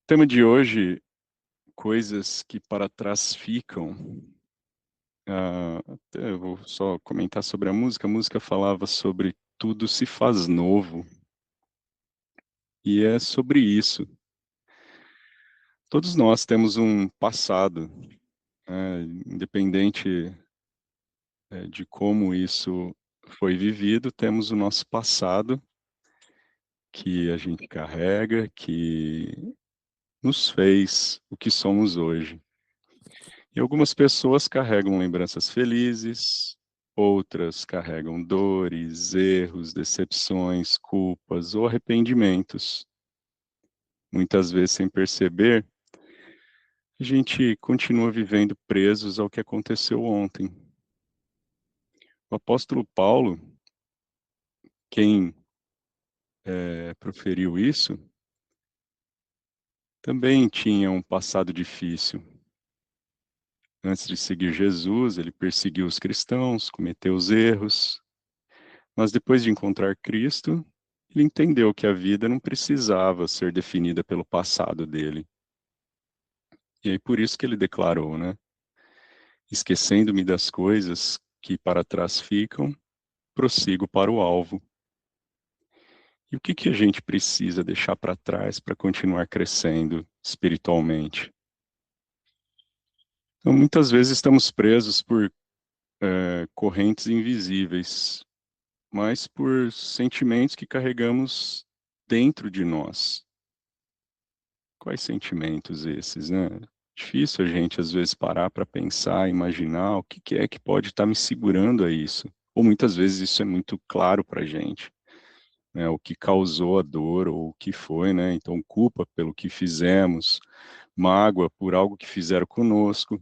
Tema de hoje, coisas que para trás ficam. Até eu vou só comentar sobre a música. A música falava sobre tudo se faz novo. E é sobre isso. Todos nós temos um passado, independente, de como isso foi vivido, temos o nosso passado que a gente carrega, que nos fez o que somos hoje. E algumas pessoas carregam lembranças felizes, outras carregam dores, erros, decepções, culpas ou arrependimentos. Muitas vezes, sem perceber, a gente continua vivendo presos ao que aconteceu ontem. O apóstolo Paulo, quem proferiu isso, também tinha um passado difícil. Antes de seguir Jesus, ele perseguiu os cristãos, cometeu os erros, mas depois de encontrar Cristo, ele entendeu que a vida não precisava ser definida pelo passado dele. E aí por isso que ele declarou, né? Esquecendo-me das coisas que para trás ficam, prossigo para o alvo. E o que a gente precisa deixar para trás para continuar crescendo espiritualmente? Então, muitas vezes estamos presos por correntes invisíveis, mas por sentimentos que carregamos dentro de nós. Quais sentimentos esses, né? Difícil a gente, às vezes, parar para pensar, imaginar o que é que pode estar me segurando a isso. Ou muitas vezes isso é muito claro para a gente, né? O que causou a dor, ou o que foi, né? Então, culpa pelo que fizemos, mágoa por algo que fizeram conosco,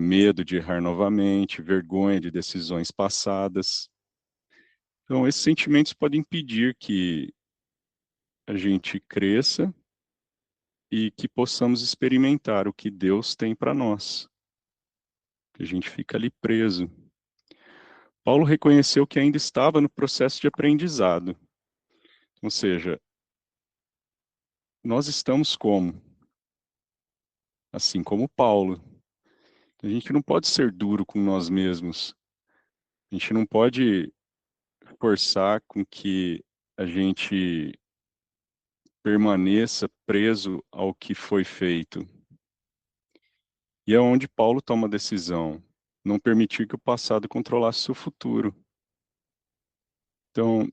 medo de errar novamente, vergonha de decisões passadas. Então, esses sentimentos podem impedir que a gente cresça e que possamos experimentar o que Deus tem para nós. Que a gente fica ali preso. Paulo reconheceu que ainda estava no processo de aprendizado. Ou seja, nós estamos como? Assim como Paulo. A gente não pode ser duro com nós mesmos. A gente não pode forçar com que a gente permaneça preso ao que foi feito. E é onde Paulo toma a decisão, não permitir que o passado controlasse seu futuro. Então,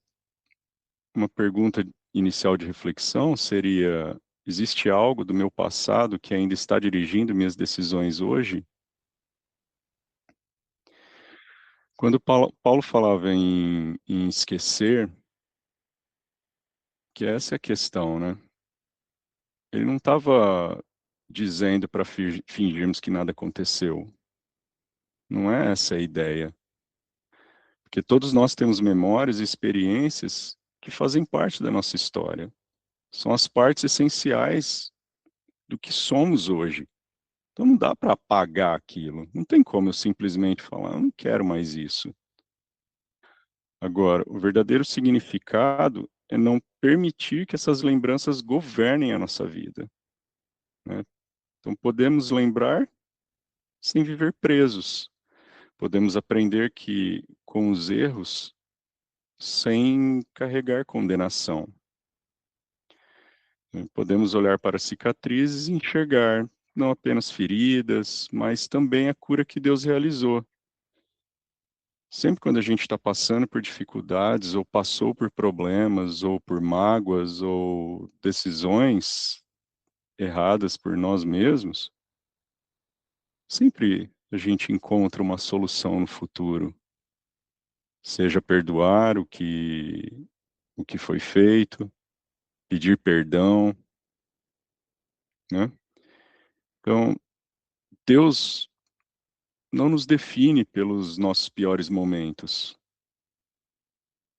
uma pergunta inicial de reflexão seria: existe algo do meu passado que ainda está dirigindo minhas decisões hoje? Quando Paulo falava em esquecer, que essa é a questão, né? Ele não estava dizendo para fingirmos que nada aconteceu. Não é essa a ideia. Porque todos nós temos memórias e experiências que fazem parte da nossa história. São as partes essenciais do que somos hoje. Então não dá para apagar aquilo. Não tem como eu simplesmente falar, eu não quero mais isso. Agora, o verdadeiro significado é não permitir que essas lembranças governem a nossa vida, né? Então podemos lembrar sem viver presos. Podemos aprender que com os erros sem carregar condenação. Podemos olhar para cicatrizes e enxergar não apenas feridas, mas também a cura que Deus realizou. Sempre quando a gente está passando por dificuldades, ou passou por problemas, ou por mágoas, ou decisões erradas por nós mesmos, sempre a gente encontra uma solução no futuro. Seja perdoar o que foi feito, pedir perdão, né? Então, Deus não nos define pelos nossos piores momentos.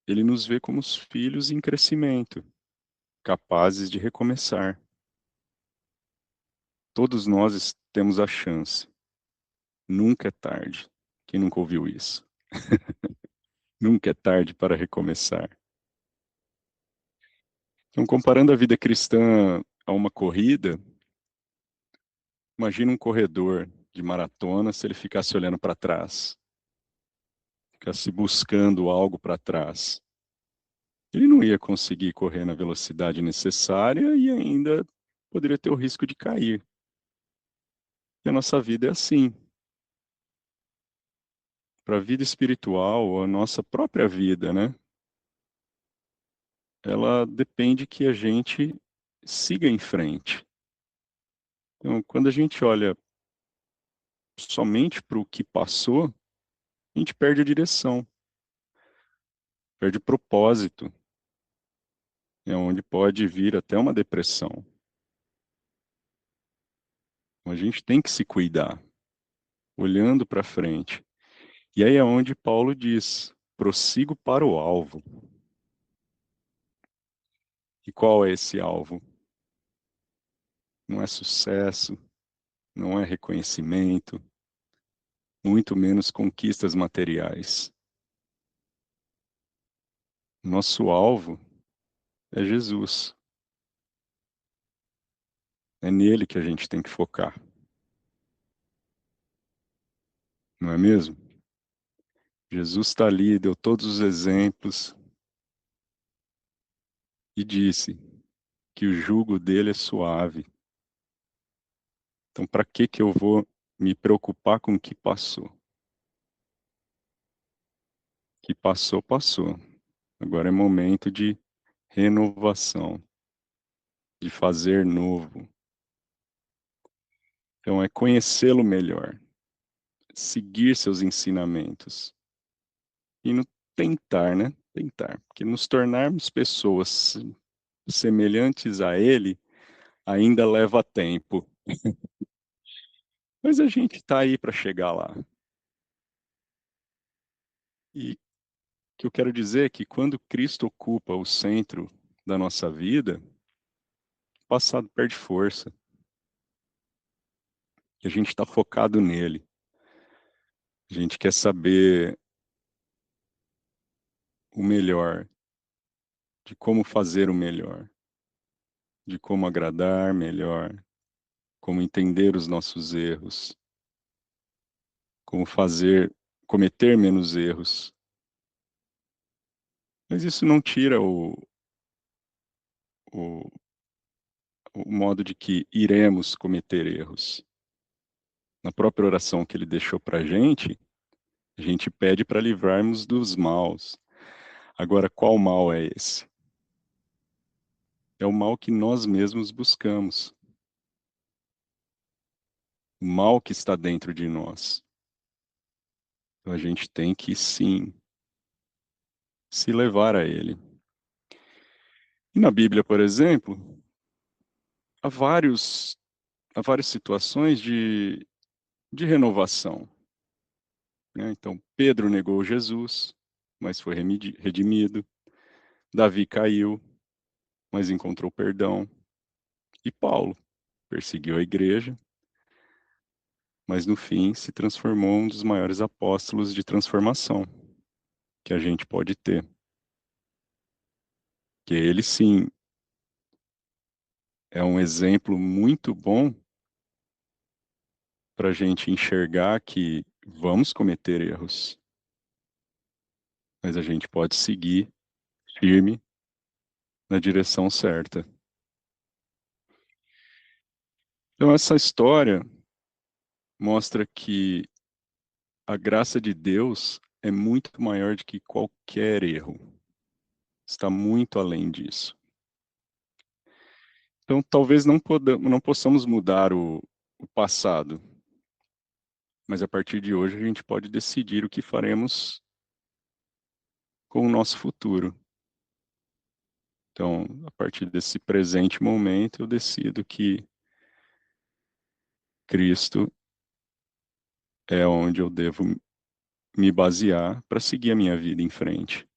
Ele nos vê como os filhos em crescimento, capazes de recomeçar. Todos nós temos a chance. Nunca é tarde. Quem nunca ouviu isso? Nunca é tarde para recomeçar. Então, comparando a vida cristã a uma corrida, imagina um corredor de maratona se ele ficasse olhando para trás, ficasse buscando algo para trás. Ele não ia conseguir correr na velocidade necessária e ainda poderia ter o risco de cair. E a nossa vida é assim. Para a vida espiritual, a nossa própria vida, né? Ela depende que a gente siga em frente. Então, quando a gente olha somente para o que passou, a gente perde a direção, perde o propósito, é onde pode vir até uma depressão. Então, a gente tem que se cuidar, olhando para frente. E aí é onde Paulo diz: prossigo para o alvo. E qual é esse alvo? Não é sucesso, não é reconhecimento, muito menos conquistas materiais. Nosso alvo é Jesus. É nele que a gente tem que focar. Não é mesmo? Jesus está ali, deu todos os exemplos e disse que o jugo dele é suave. Então, para que eu vou me preocupar com o que passou? O que passou, passou. Agora é momento de renovação, de fazer novo. Então, é conhecê-lo melhor, seguir seus ensinamentos e não tentar, né? Tentar, porque nos tornarmos pessoas semelhantes a ele ainda leva tempo. Mas a gente está aí para chegar lá. E o que eu quero dizer é que quando Cristo ocupa o centro da nossa vida, o passado perde força. E a gente está focado nele. A gente quer saber o melhor, de como fazer o melhor, de como agradar melhor, como entender os nossos erros, como cometer menos erros. Mas isso não tira o, o modo de que iremos cometer erros. Na própria oração que ele deixou para a gente pede para livrarmos dos maus. Agora, qual mal é esse? É o mal que nós mesmos buscamos. O mal que está dentro de nós. Então, a gente tem que, sim, se levar a ele. E na Bíblia, por exemplo, há, vários, há várias situações de renovação, né? Então, Pedro negou Jesus, mas foi redimido. Davi caiu, mas encontrou perdão. E Paulo perseguiu a igreja, mas no fim se transformou um dos maiores apóstolos de transformação que a gente pode ter. Que ele sim é um exemplo muito bom para a gente enxergar que vamos cometer erros, mas a gente pode seguir firme na direção certa. Então essa história mostra que a graça de Deus é muito maior do que qualquer erro. Está muito além disso. Então, talvez não possamos mudar o passado, mas a partir de hoje a gente pode decidir o que faremos com o nosso futuro. Então, a partir desse presente momento, eu decido que Cristo é onde eu devo me basear para seguir a minha vida em frente.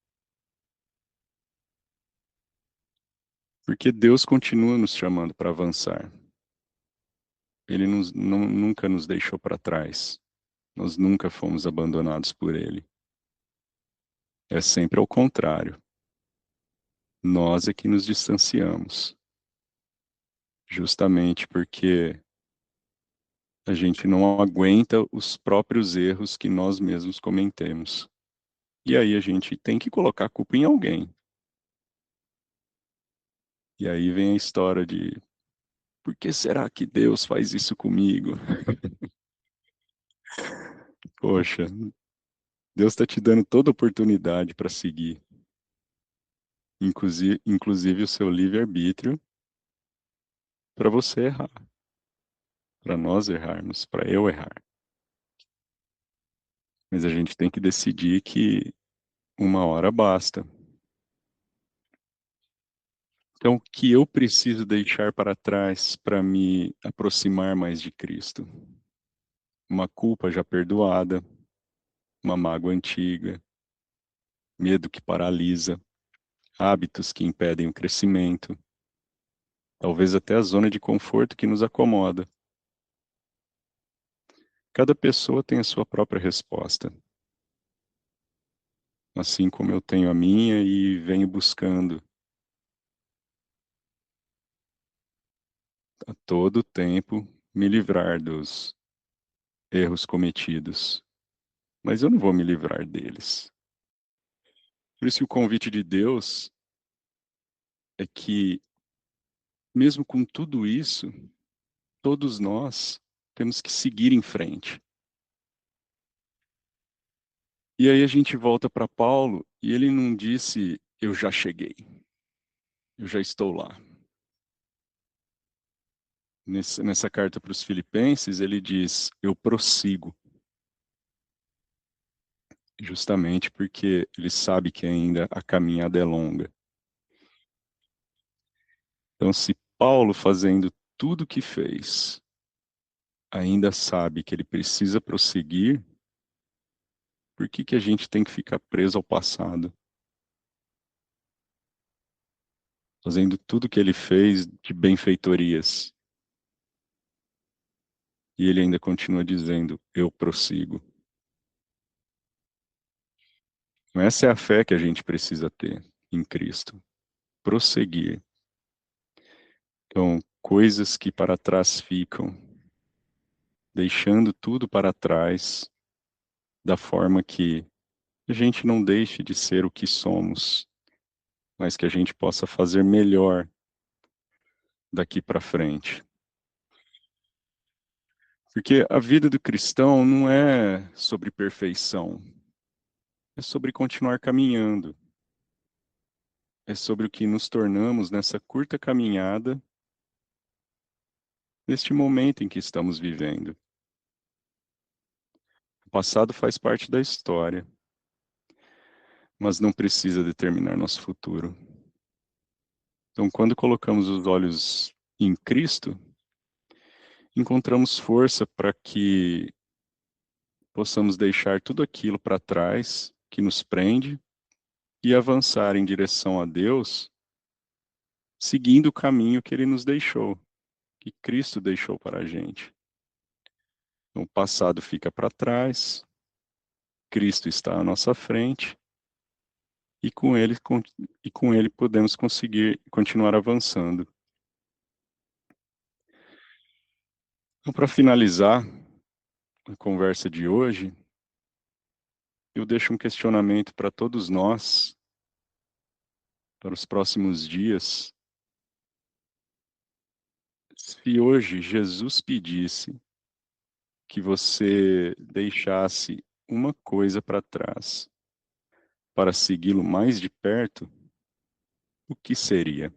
Porque Deus continua nos chamando para avançar. Ele nunca nos deixou para trás. Nós nunca fomos abandonados por Ele. É sempre ao contrário. Nós é que nos distanciamos. justamente porque a gente não aguenta os próprios erros que nós mesmos cometemos. E aí a gente tem que colocar a culpa em alguém. E aí vem a história de por que será que Deus faz isso comigo? Poxa, Deus está te dando toda oportunidade para seguir, inclusive o seu livre-arbítrio, para você errar, para nós errarmos, para eu errar. Mas a gente tem que decidir que uma hora basta. Então, o que eu preciso deixar para trás para me aproximar mais de Cristo? Uma culpa já perdoada, uma mágoa antiga, medo que paralisa, hábitos que impedem o crescimento, talvez até a zona de conforto que nos acomoda. Cada pessoa tem a sua própria resposta, assim como eu tenho a minha e venho buscando a todo tempo me livrar dos erros cometidos. Mas eu não vou me livrar deles. Por isso que o convite de Deus é que, mesmo com tudo isso, todos nós temos que seguir em frente. E aí a gente volta para Paulo e ele não disse, eu já cheguei, eu já estou lá. Nessa carta para os Filipenses, ele diz, eu prossigo. Justamente porque ele sabe que ainda a caminhada é longa. Então, se Paulo, fazendo tudo o que fez, ainda sabe que ele precisa prosseguir, por que que a gente tem que ficar preso ao passado? Fazendo tudo o que ele fez de benfeitorias. E ele ainda continua dizendo, eu prossigo. Então, essa é a fé que a gente precisa ter em Cristo. Prosseguir. Então, coisas que para trás ficam, deixando tudo para trás, da forma que a gente não deixe de ser o que somos, mas que a gente possa fazer melhor daqui para frente. Porque a vida do cristão não é sobre perfeição, é sobre continuar caminhando, é sobre o que nos tornamos nessa curta caminhada, neste momento em que estamos vivendo. O passado faz parte da história, mas não precisa determinar nosso futuro. Então, quando colocamos os olhos em Cristo, encontramos força para que possamos deixar tudo aquilo para trás que nos prende e avançar em direção a Deus, seguindo o caminho que Ele nos deixou, que Cristo deixou para a gente. Então, o passado fica para trás, Cristo está à nossa frente, e com ele podemos conseguir continuar avançando. Então, para finalizar a conversa de hoje, eu deixo um questionamento para todos nós, para os próximos dias. Se hoje Jesus pedisse que você deixasse uma coisa para trás para segui-lo mais de perto, o que seria?